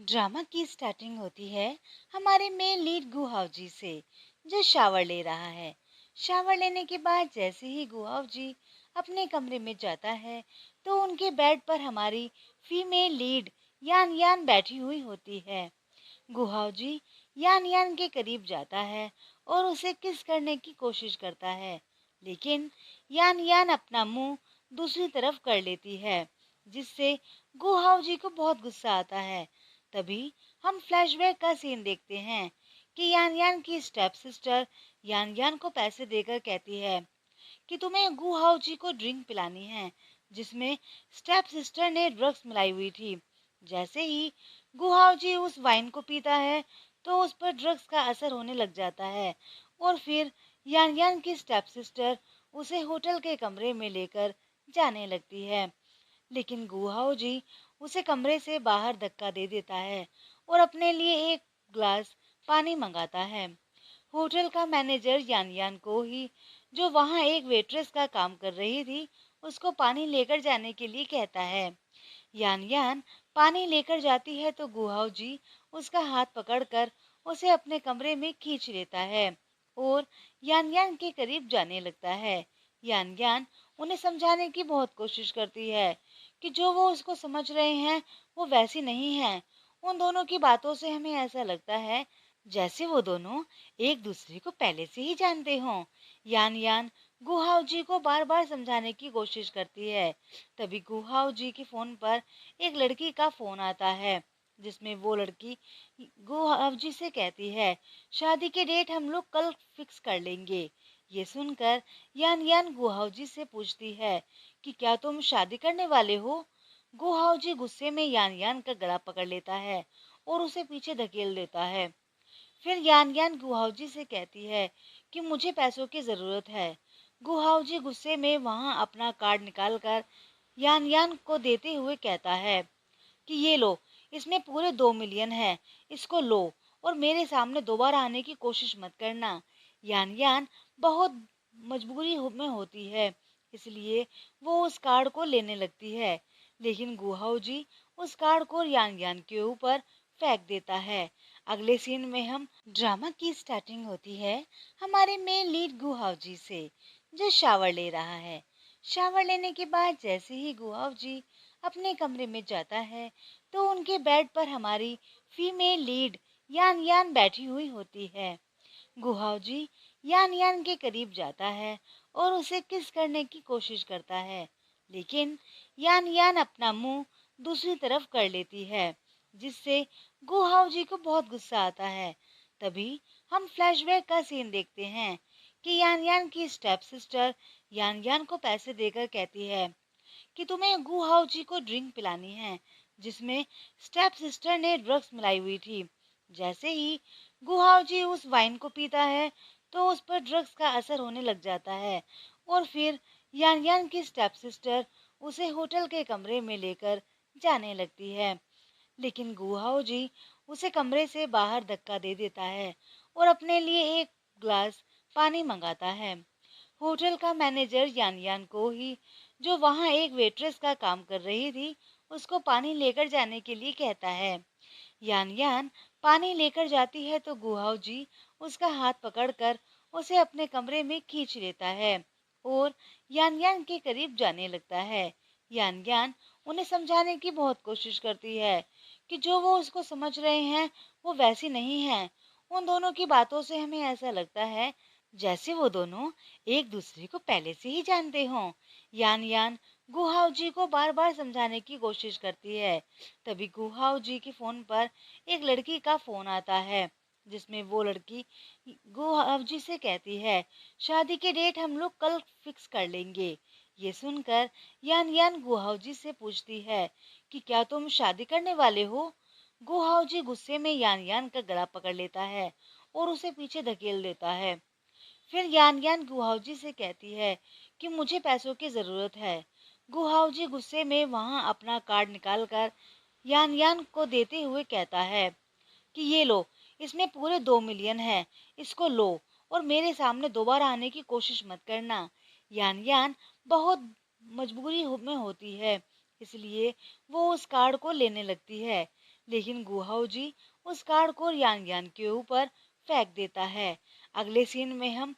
Drama की starting होती है हमारे मेन लीड गुहाव जी से, जो शावर ले रहा है। शावर लेने के बाद जैसे ही गुहाव जी अपने कमरे में जाता है तो उनके बेड पर हमारी फीमेल लीड यान यान बैठी हुई होती है। गुहाव जी यान यान के करीब जाता है और उसे किस करने की कोशिश करता है, लेकिन यान यान अपना मुंह दूसरी तरफ कर लेती है, जिससे गुहाव जी को बहुत गुस्सा आता है। तभी हम फ्लैशबैक का सीन देखते हैं कि यान यान की स्टेप सिस्टर यान यान को पैसे देकर कहती है कि तुम्हें गुहाव जी को ड्रिंक पिलानी है, जिसमें स्टेप सिस्टर ने ड्रग्स मिलाई हुई थी। जैसे ही गुहाव जी उस वाइन को पीता है तो उस पर ड्रग्स का असर होने लग जाता है और फिर यान यान की स्टेप सिस्टर उसे होटल के कमरे में लेकर जाने लगती है। लेकिन गुहाओ जी उसे कमरे से बाहर धक्का दे देता है और अपने लिए एक ग्लास पानी मंगाता है। होटल का मैनेजर यान यान को ही, जो वहाँ एक वेट्रेस का काम कर रही थी, उसको पानी लेकर जाने के लिए कहता है। यान यान पानी लेकर जाती है तो गुहाओ जी उसका हाथ पकड़कर उसे अपने कमरे में खींच लेता है और यान यान के करीब जाने लगता है। यान यान उन्हें समझाने की बहुत कोशिश करती है कि जो वो उसको समझ रहे हैं वो वैसी नहीं है। उन दोनों की बातों से हमें ऐसा लगता है जैसे वो दोनों एक दूसरे को पहले से ही जानते हों। यान यान गुहाव जी को बार बार समझाने की कोशिश करती है। तभी गुहाव जी के फोन पर एक लड़की का फोन आता है, जिसमें वो लड़की गुहाव जी से कहती है शादी के डेट हम लोग कल फिक्स कर लेंगे। ये सुनकर यान यान गुहाव जी से पूछती है कि क्या तुम शादी करने वाले हो। गुहाव जी गुस्से में यान यान का गला पकड़ लेता है और उसे पीछे धकेल देता है। फिर यान यान गुहाव जी से कहती है कि मुझे पैसों की जरूरत है। गुहाव जी गुस्से में वहां अपना कार्ड निकालकर यान यान को देते हुए कहता है कि ये लो, इसमें पूरे 2 मिलियन है, इसको लो और मेरे सामने दोबारा आने की कोशिश मत करना। यान यान बहुत में होती है, इसलिए वो उस कार्ड को लेने लगती है, लेकिन गुहाव जी उस कार्ड को यान यान के ऊपर फेंक देता है। अगले सीन में हम ड्रामा की स्टार्टिंग होती है हमारे मेन लीड गुहाव जी से, जो शावर ले रहा है। शावर लेने के बाद जैसे ही गुहाव जी अपने कमरे में जाता है तो उनके बेड पर हमारी फीमेल लीड यान यान बैठी हुई होती है। गुहाव जी यान यान के करीब जाता है और उसे किस करने की कोशिश करता है, लेकिन यान यान अपना मुंह दूसरी तरफ कर लेती है, जिससे गुहाव जी को बहुत गुस्सा आता है। तभी हम फ्लैशबैक का सीन देखते हैं कि यान यान की स्टेप सिस्टर यान यान को पैसे देकर कहती है कि तुम्हें गुहाव जी को ड्रिंक पिलानी है, जिसमें स्टेप सिस्टर ने ड्रग्स मिलाई हुई थी। जैसे ही गुहाव जी उस वाइन को पीता है तो उस पर ड्रग्स का असर होने लग जाता है और फिर यान यान की स्टेप सिस्टर उसे होटल के कमरे में लेकर जाने लगती है। लेकिन गुहाव जी उसे कमरे से बाहर धक्का दे देता है और अपने लिए एक ग्लास पानी मंगाता है। होटल का मैनेजर यान यान को ही, जो वहाँ एक वेट्रेस का काम कर रही थी, उसको पानी लेकर जाने के लिए कहता है। यान यान पानी लेकर जाती है तो गुहाव जी उसका हाथ पकड़कर उसे अपने कमरे में खींच लेता है और यान यान के करीब जाने लगता है। यान यान उन्हें समझाने की बहुत कोशिश करती है कि जो वो उसको समझ रहे हैं वो वैसी नहीं है। उन दोनों की बातों से हमें ऐसा लगता है जैसे वो दोनों एक दूसरे को पहले से ही जानते हों। यान यान गुहाव जी को बार बार समझाने की कोशिश करती है। तभी गुहाव जी के फोन पर एक लड़की का फोन आता है, जिसमें वो लड़की गुहाव जी से कहती है शादी के डेट हम लोग कल फिक्स कर लेंगे। ये सुनकर यान यान गुहाव जी से पूछती है कि क्या तुम शादी करने वाले हो। गुहाव जी गुस्से में यान यान का गला पकड़ लेता है और उसे पीछे धकेल देता है। फिर यान यान गुहाव जी से कहती है कि मुझे पैसों की जरूरत है। गुहाव जी गुस्से में वहां अपना कार्ड निकालकर यान यान को देते हुए कहता है कि ये लो, इसमें पूरे 2 मिलियन है, इसको लो और मेरे सामने दोबारा आने की कोशिश मत करना। यान यान बहुत में होती है, इसलिए वो उस कार्ड को लेने लगती है, लेकिन गुहाओ जी उस कार्ड को यान यान के ऊपर फेंक देता है। अगले सीन में हम